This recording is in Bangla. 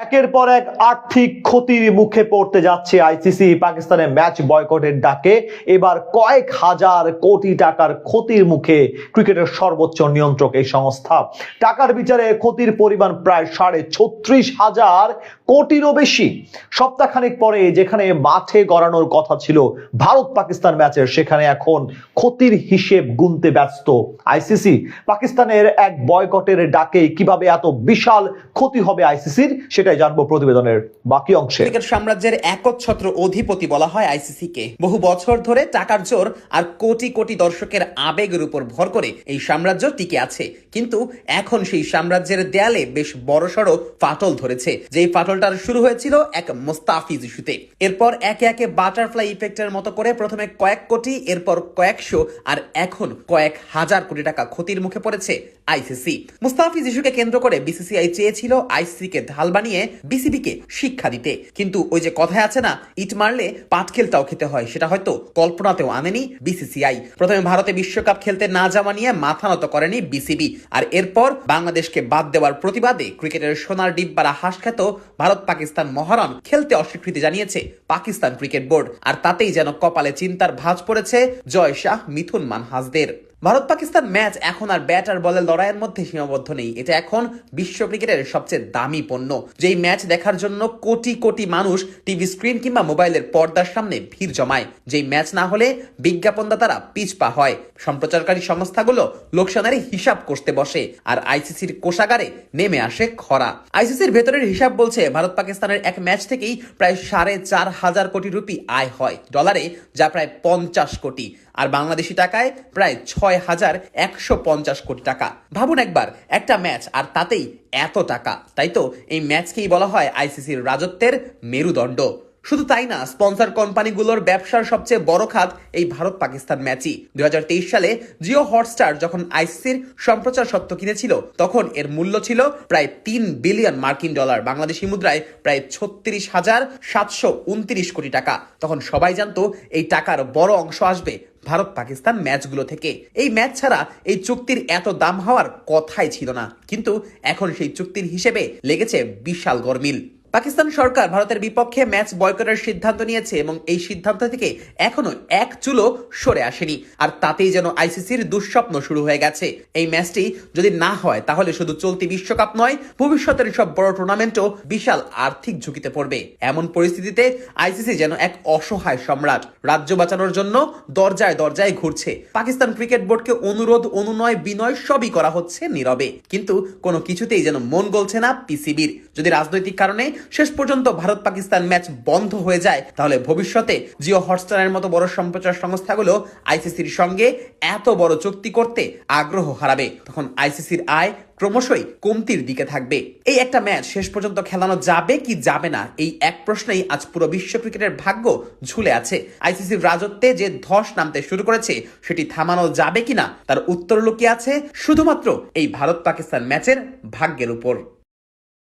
একের পর এক আর্থিক ক্ষতির মুখে পড়তে যাচ্ছে আইসিসি। পাকিস্তানের ম্যাচ বয়কটের ডাকে এবার কয়েক হাজার কোটি টাকার ক্ষতির মুখে ক্রিকেটের সর্বোচ্চ নিয়ন্ত্রক এই সংস্থা। টাকার বিচারে ক্ষতির পরিমাণ প্রায় 36,500 কোটিরও বেশি। সপ্তাহখানেক পরে যেখানে মাঠে গড়ানোর কথা ছিল ভারত পাকিস্তান ম্যাচের, সেখানে এখন ক্ষতির হিসেব গুনতে ব্যস্ত আইসিসি। পাকিস্তানের এক বয়কটের ডাকে কিভাবে এত বিশাল ক্ষতি হবে আইসিসির, সেটাই জানবো প্রতিবেদনের বাকি অংশে। ক্রিকেট সাম্রাজ্যের একচ্ছত্র অধিপতি বলা হয় আইসিসি কে। বহু বছর ধরে টাকার জোর আর কোটি কোটি দর্শকের আবেগের উপর ভর করে এই সাম্রাজ্য টিকে আছে। কিন্তু এখন সেই সাম্রাজ্যের দেয়ালে বেশ বড়সড় ফাটল ধরেছে। যেই ফাটলটার শুরু হয়েছিল এক মোস্তাফিজ ইস্যুতে, এরপর একে একে বাটারফ্লাই ইফেক্টের মতো করে প্রথমে কয়েক কোটি, এরপর কয়েকশো, আর এখন কয়েক হাজার কোটি টাকা ক্ষতির মুখে পড়েছে আইসিসি। মুস্তাফিজ ইস্যুকে কেন্দ্র করে বিসিসিআই চেয়েছিল আইসিসি কে ঢাল বানিয়ে বিসিবি কে শিক্ষা দিতে, কিন্তু ওই যে কথায় আছে না, ইট মারলে পাটকেলটাও খেতে হয়, সেটা হয়তো কল্পনাতেও আনেনি বিসিসিআই। প্রথমে ভারতে বিশ্বকাপ খেলতে না যাওয়া নিয়ে মাথা নত করেনি বিসিবি, আর এরপর বাংলাদেশকে বাদ দেওয়ার প্রতিবাদে ক্রিকেটের সোনার ডিব্বারা হাসখ্যাত ভারত পাকিস্তান মহারণ খেলতে অস্বীকৃতি জানিয়েছে পাকিস্তান ক্রিকেট বোর্ড। আর তাতেই যেন কপালে চিন্তার ভাঁজ পড়েছে জয় শাহ, মিথুন মানহাসদের। ভারত পাকিস্তান ম্যাচ এখন আর ব্যাট আর বলের লড়াইয়ের মধ্যে সীমাবদ্ধ নেই। এটা এখন বিশ্ব ক্রিকেটের সবচেয়ে দামি পণ্য। যেই ম্যাচ দেখার জন্য কোটি কোটি মানুষ টিভি স্ক্রিন কিংবা মোবাইলের পর্দার সামনে ভিড় জমায়। যেই ম্যাচ না হলে বিজ্ঞাপনদাতারা পিছপা হয়, সম্প্রচারকারী সংস্থাগুলো লোকসানের হিসাব করতে বসে, আর আইসিসির কোষাগারে নেমে আসে খরা। আইসিসির ভেতরের হিসাব বলছে ভারত পাকিস্তানের এক ম্যাচ থেকেই প্রায় 4,500 কোটি রুপি আয় হয় ডলারে, যা প্রায় 50 কোটি, আর বাংলাদেশি টাকায় প্রায় 6,150 কোটি টাকা। ভাবুন একবার, একটা ম্যাচ আর তাতেই এত টাকা। তাই তো এই ম্যাচকেই বলা হয় আইসিসির রাজত্বের মেরুদণ্ড। শুধু তাই না, স্পন্সর কোম্পানিগুলোর ব্যবসার সবচেয়ে বড় খাত এই ভারত পাকিস্তান ম্যাচই। 2023 সালে জিও হটস্টার যখন আইসিসির সম্প্রচার সত্ত্ব কিনেছিল, তখন এর মূল্য ছিল প্রায় 3 বিলিয়ন মার্কিন ডলার, বাংলাদেশি মুদ্রায় প্রায় 36,729 কোটি টাকা। তখন সবাই জানতো এই টাকার বড় অংশ আসবে ভারত পাকিস্তান ম্যাচগুলো থেকে। এই ম্যাচ ছাড়া এই চুক্তির এত দাম হওয়ার কথাই ছিল না, কিন্তু এখন সেই চুক্তির হিসেবে লেগেছে বিশাল গরমিল। পাকিস্তান সরকার ভারতের বিপক্ষে ম্যাচ বয়কটের সিদ্ধান্ত নিয়েছে এবং এই সিদ্ধান্ত থেকে এখনো এক চুলো সরে আসেনি, আর তাতেই যেন আইসিসির দুঃস্বপ্ন শুরু হয়ে গেছে। এই ম্যাচটি যদি না হয় তাহলে শুধু চলতি বিশ্বকাপ নয়, ভবিষ্যতের সব বড় টুর্নামেন্টও বিশাল আর্থিক ঝুঁকিতে পড়বে। এমন পরিস্থিতিতে আইসিসি যেন এক অসহায় সম্রাট, রাজ্য বাঁচানোর জন্য দরজায় দরজায় ঘুরছে। পাকিস্তান ক্রিকেট বোর্ডকে অনুরোধ, অনুনয়, বিনয় সবই করা হচ্ছে নীরবে, কিন্তু কোনো কিছুতেই যেন মন গলছে না পিসিবির। যদি রাজনৈতিক কারণে শেষ পর্যন্ত ভারত পাকিস্তান ম্যাচ বন্ধ হয়ে যায়, তাহলে ভবিষ্যতে জিও হটস্টারের মতো বড় সম্প্রচার সংস্থাগুলো আইসিসির সঙ্গে এত বড় চুক্তি করতে আগ্রহ হারাবে। তখন আইসিসির আয় ক্রমশই কমতির দিকে থাকবে। এই একটা ম্যাচ শেষ পর্যন্ত খেলানো যাবে কি যাবে না, এই এক প্রশ্নেই আজ পুরো বিশ্ব ক্রিকেটের ভাগ্য ঝুলে আছে। আইসিসির রাজত্বে যে ধস নামতে শুরু করেছে, সেটি থামানো যাবে কিনা তার উত্তর লুকিয়ে আছে শুধুমাত্র এই ভারত পাকিস্তান ম্যাচের ভাগ্যের উপর।